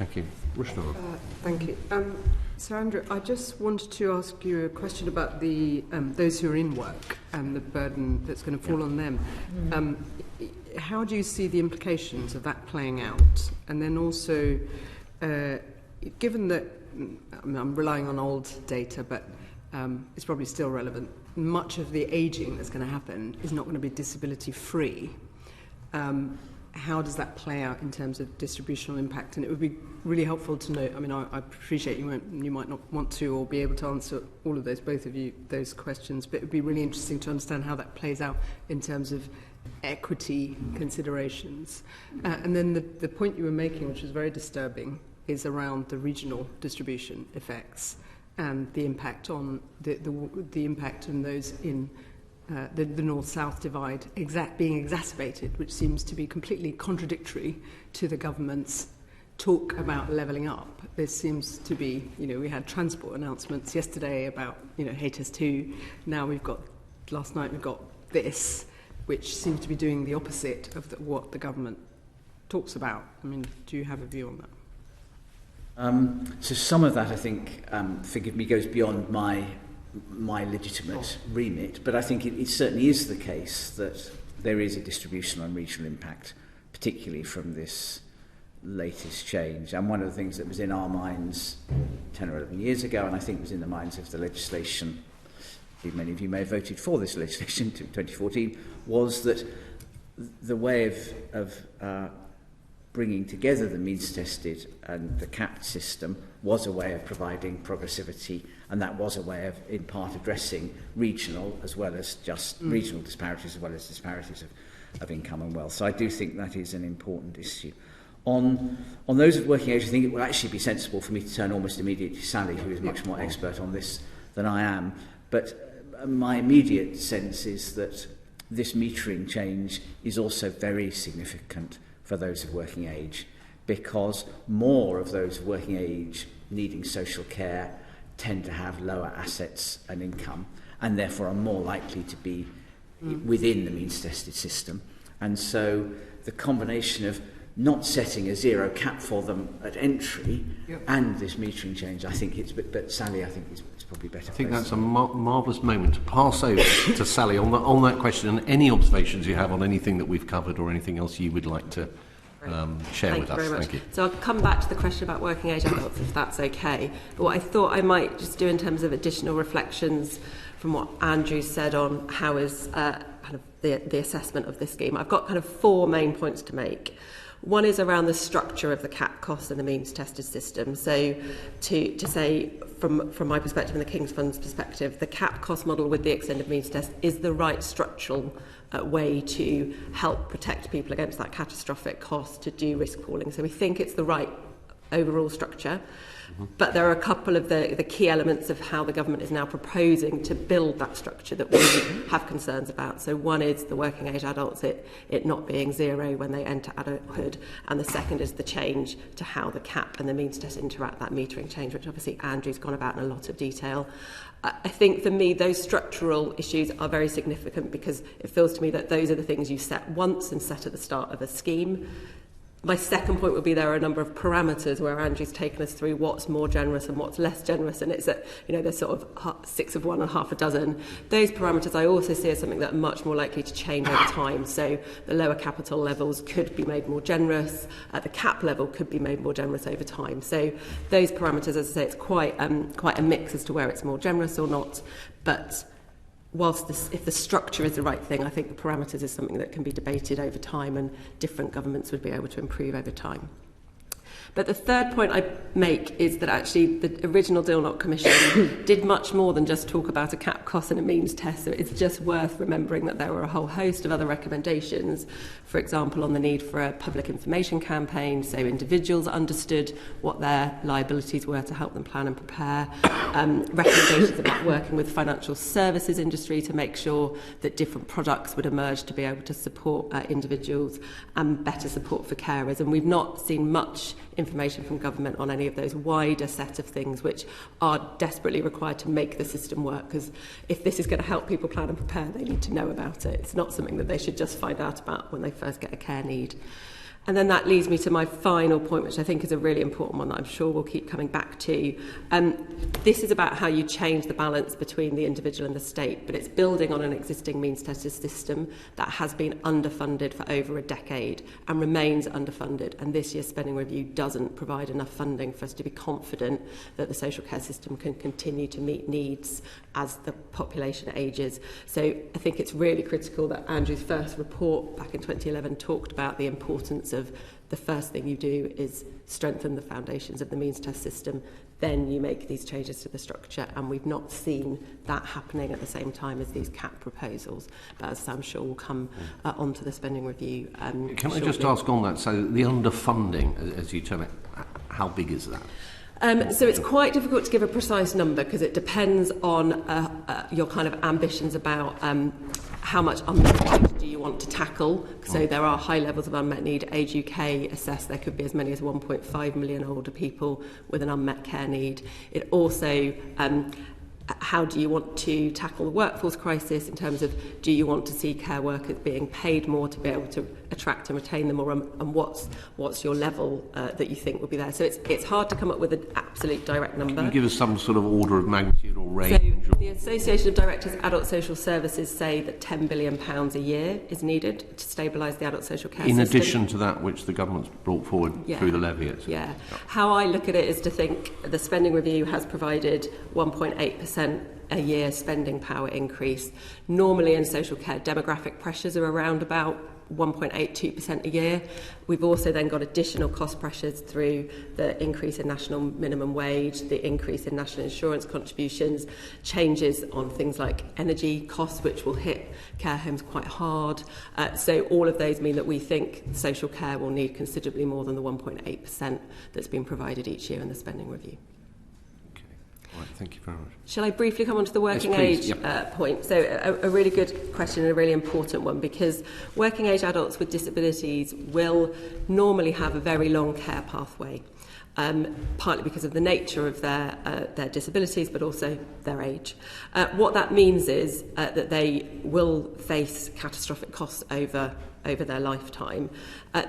Thank you. Rushanara. Thank you. So, Andrew, I just wanted to ask you a question about the those who are in work and the burden that's going to fall on them. How do you see the implications of that playing out? And then also, given that I'm relying on old data, but it's probably still relevant, much of the ageing that's going to happen is not going to be disability-free. How does that play out in terms of distributional impact? And it would be really helpful to know. I mean, I appreciate you might not want to or be able to answer all of those, both of you, those questions, but it would be really interesting to understand how that plays out in terms of equity considerations. And then the point you were making, which was very disturbing, is around the regional distribution effects and the impact on the impact on those in the north-south divide being exacerbated, which seems to be completely contradictory to the government's talk about levelling up. There seems to be, we had transport announcements yesterday about, HS2. Now last night we've got this, which seems to be doing the opposite of what the government talks about. I mean, do you have a view on that? So some of that, I think, forgive me, goes beyond my legitimate remit, but I think it certainly is the case that there is a distributional and regional impact, particularly from this latest change. And one of the things that was in our minds 10 or 11 years ago, and I think was in the minds of the legislation, many of you may have voted for this legislation in 2014, was that the way of bringing together the means-tested and the capped system was a way of providing progressivity, and that was a way of, in part, addressing regional as well as just regional disparities, as well as disparities of income and wealth. So I do think that is an important issue. On those of working age, I think it will actually be sensible for me to turn almost immediately to Sally, who is much more expert on this than I am. But my immediate sense is that this metering change is also very significant for those of working age, because more of those of working age needing social care tend to have lower assets and income, and therefore are more likely to be within the means-tested system. And so the combination of not setting a zero cap for them at entry and this metering change, I think but Sally, I think it's probably better. I think that's a marvellous moment to pass over to Sally on that question, and any observations you have on anything that we've covered or anything else you would like to share with us. Thank you. So I'll come back to the question about working age adults, if that's okay. But what I thought I might just do in terms of additional reflections from what Andrew said on how is kind of the assessment of this scheme. I've got kind of 4 main points to make. One is around the structure of the cap cost and the means-tested system. So to say, from my perspective and the King's Fund's perspective, the cap cost model with the extended means test is the right structural way to help protect people against that catastrophic cost, to do risk pooling. So we think it's the right overall structure. But there are a couple of the key elements of how the government is now proposing to build that structure that we have concerns about. So one is the working age adults, it not being zero when they enter adulthood. And the second is the change to how the cap and the means test interact, that metering change, which obviously Andrew's gone about in a lot of detail. I think for me, those structural issues are very significant because it feels to me that those are the things you set once and set at the start of a scheme. My second point would be there are a number of parameters where Andrew's taken us through what's more generous and what's less generous, and it's there's sort of 6 of one and half a dozen. Those parameters I also see as something that are much more likely to change over time. So the lower capital levels could be made more generous, the cap level could be made more generous over time. So those parameters, as I say, it's quite a mix as to where it's more generous or not, but whilst if the structure is the right thing, I think the parameters is something that can be debated over time and different governments would be able to improve over time. But the third point I make is that actually the original Dilnot Commission did much more than just talk about a cap cost and a means test. So it's just worth remembering that there were a whole host of other recommendations, for example, on the need for a public information campaign so individuals understood what their liabilities were to help them plan and prepare, recommendations about working with financial services industry to make sure that different products would emerge to be able to support individuals, and better support for carers. And we've not seen much information from government on any of those wider set of things which are desperately required to make the system work, because if this is going to help people plan and prepare, they need to know about it. It's not something that they should just find out about when they first get a care need. And then that leads me to my final point, which I think is a really important one that I'm sure we'll keep coming back to. This is about how you change the balance between the individual and the state, but it's building on an existing means-tested system that has been underfunded for over a decade and remains underfunded. And this year's spending review doesn't provide enough funding for us to be confident that the social care system can continue to meet needs as the population ages. So I think it's really critical that Andrew's first report back in 2011 talked about the importance of the first thing you do is strengthen the foundations of the means test system, then you make these changes to the structure, and we've not seen that happening at the same time as these cap proposals. But as I'm sure will come onto the spending review Can shortly. I just ask on that, so the underfunding, as you term it, how big is that? So it's quite difficult to give a precise number because it depends on your kind of ambitions about how much unmet need do you want to tackle. So there are high levels of unmet need. Age UK assessed there could be as many as 1.5 million older people with an unmet care need. It also how do you want to tackle the workforce crisis in terms of do you want to see care workers being paid more to be able to attract and retain them, or and what's your level that you think will be there? So it's hard to come up with an absolute direct number. Can you give us some sort of order of magnitude or range? So the Association of Directors of Adult Social Services say that £10 billion a year is needed to stabilise the adult social care system. In addition to that which the government's brought forward through the levy, etc. Yeah. How I look at it is to think the spending review has provided 1.8% a year spending power increase. Normally in social care, demographic pressures are around about 1.82% a year. We've also then got additional cost pressures through the increase in national minimum wage, the increase in national insurance contributions, changes on things like energy costs, which will hit care homes quite hard. So all of those mean that we think social care will need considerably more than the 1.8% that's been provided each year in the spending review. Right, thank you very much. Shall I briefly come on to the working age point? So a really good question and a really important one, because working age adults with disabilities will normally have a very long care pathway, partly because of the nature of their disabilities, but also their age. What that means is that they will face catastrophic costs over their lifetime.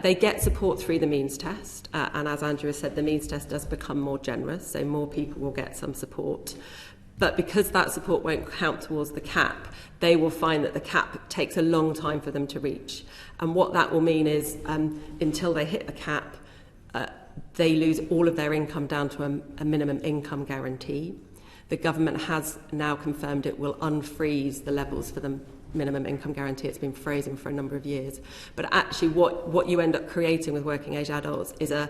They get support through the means test, and as Andrew has said, the means test does become more generous, so more people will get some support. But because that support won't count towards the cap, they will find that the cap takes a long time for them to reach. And what that will mean is until they hit the cap, they lose all of their income down to a minimum income guarantee. The government has now confirmed it will unfreeze the levels for the minimum income guarantee. It's been frozen for a number of years. But actually what you end up creating with working age adults is a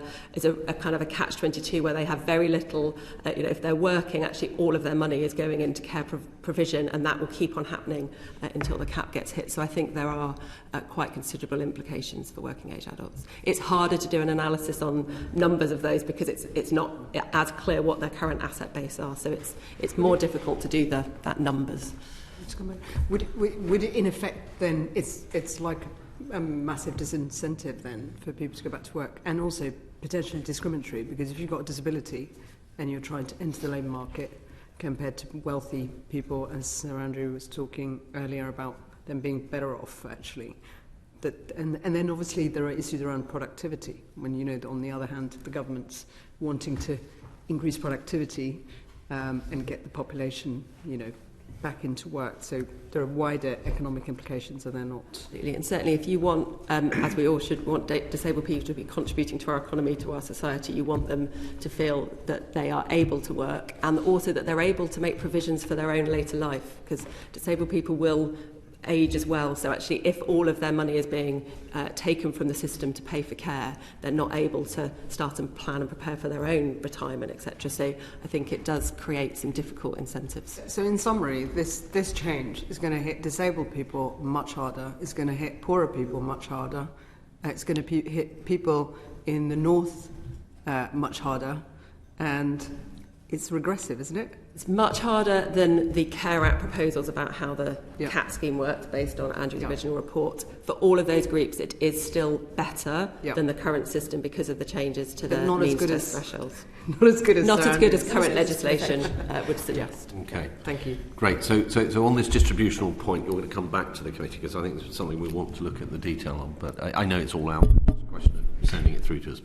kind of a catch-22 where they have very little, if they're working, actually all of their money is going into care provision, and that will keep on happening until the cap gets hit. So I think there are quite considerable implications for working age adults. It's harder to do an analysis on numbers of those because it's not as clear what their current asset base are. So it's more difficult to do that numbers. Would it in effect then, it's like a massive disincentive then for people to go back to work, and also potentially discriminatory, because if you've got a disability and you're trying to enter the labour market compared to wealthy people, as Sir Andrew was talking earlier about them being better off actually, and then obviously there are issues around productivity when that on the other hand the government's wanting to increase productivity and get the population back into work. So there are wider economic implications, are there not? Absolutely. And certainly if you want, as we all should want disabled people to be contributing to our economy, to our society, you want them to feel that they are able to work, and also that they're able to make provisions for their own later life, because disabled people will age as well. So actually if all of their money is being taken from the system to pay for care, they're not able to start and plan and prepare for their own retirement, etc. So I think it does create some difficult incentives. So in summary, this change is going to hit disabled people much harder, it's going to hit poorer people much harder, it's going to hit people in the north much harder, and it's regressive, isn't it? It's much harder than the Care Act proposals about how the CAT scheme works based on Andrew's original report. For all of those groups, it is still better than the current system because of the changes to the means test thresholds. Not as good as current legislation would suggest. Okay. Thank you. Great. So on this distributional point, you're going to come back to the committee because I think this is something we want to look at the detail on. But I know it's all out. It's a question of through to us. But